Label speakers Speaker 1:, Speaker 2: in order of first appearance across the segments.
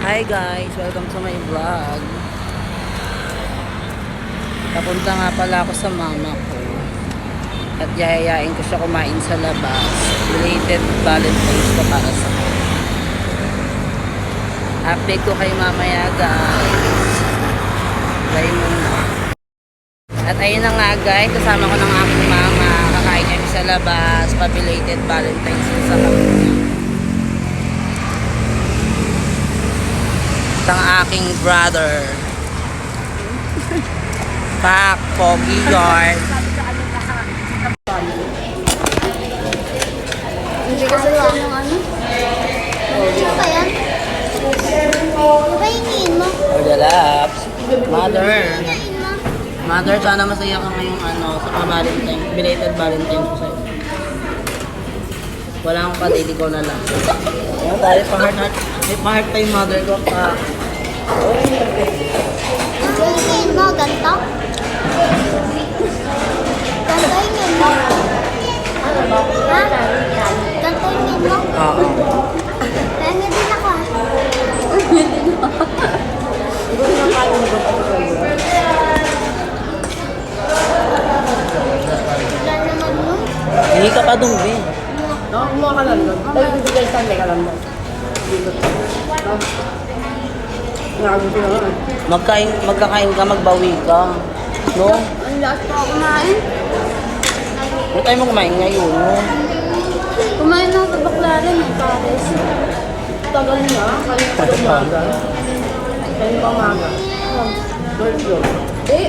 Speaker 1: Hi guys, welcome to my vlog. Papunta nga pala ako sa mama ko at yayayain ko siya kumain sa labas. Belated Valentine's ko para sa akin. Update ko kayo mamaya guys. Bye muna. At ayun na nga guys, kasama ko ng aking mama. Kakain kami sa labas. Pa-belated Valentine's ko sa kanya. Ang aking brother Pak Pogi Yard.
Speaker 2: Hindi ka sa yung ano? Ano ba yan? Ano ba hiniin mo?
Speaker 1: For the laps. Mother.
Speaker 2: Hiniin mo?
Speaker 1: Mother, sana masaya ka ngayong sa Valentine. Belated Valentine ko sa'yo. Wala akong patili ko na lang. Ayan tayo, pa-heart. May pa-heart pa yung mother ko pa.
Speaker 2: Ano hiniin mo? Ganto? Ganto hiniin mo? Ha? Ganto hiniin mo?
Speaker 1: Oo.
Speaker 2: Kaya din ako ah. Wala naman mo.
Speaker 1: Hindi ka pa dumbi.
Speaker 3: Kumuha ka lang doon. Ay, bibigay sa ka lang doon. Dito. Nakagod ko naman.
Speaker 1: Magkakain ka, magbawi ka. No?
Speaker 2: Ang last pa ako kumain.
Speaker 1: Huwag tayo mo kumain ngayon, no?
Speaker 2: Kumain ako sa baklaran ng pares.
Speaker 3: Tagal na. Kanina pa umaga. Kanina pa umaga. Bird yun. Eh,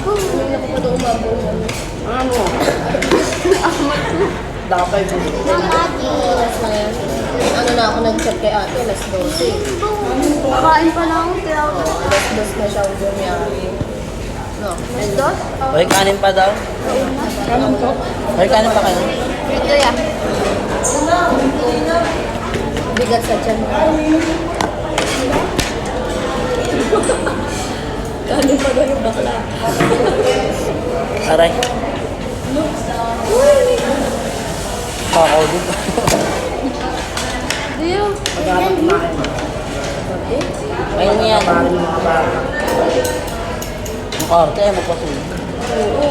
Speaker 2: Hindi ako pa doon umabaw.
Speaker 3: ano? Dapat yun.
Speaker 4: Ano na ako nag-chat kay ate, alas 12.
Speaker 2: Kain pa lang ako. Kaya ako.
Speaker 4: Alas 2 na siya bumiyari. No,
Speaker 2: Mas dos?
Speaker 1: Hoy, kanin pa daw.
Speaker 3: Kanon to?
Speaker 1: Hoy, kanin pa kayo.
Speaker 2: Ito ya.
Speaker 4: bigat sa tiyan. Kano pa daw yung bakla?
Speaker 1: Aray. Ako dito.
Speaker 2: Diyo.
Speaker 3: Pagkalang kumain.
Speaker 1: Ayun yan.
Speaker 3: Parang yung mga bata.
Speaker 1: Mukarte, magpasunod.
Speaker 4: Oo,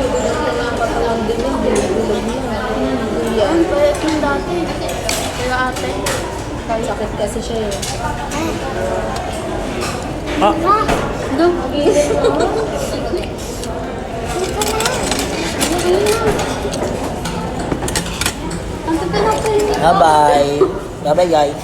Speaker 4: nakakatalang din yung binibulog niya.
Speaker 2: Yan, payat yung dati. Kaya ate.
Speaker 4: Sakit kasi siya eh.
Speaker 1: Ah,
Speaker 2: Ha? Doon. Ang tagal ako yun.
Speaker 1: bye-bye. Bye-bye, guys.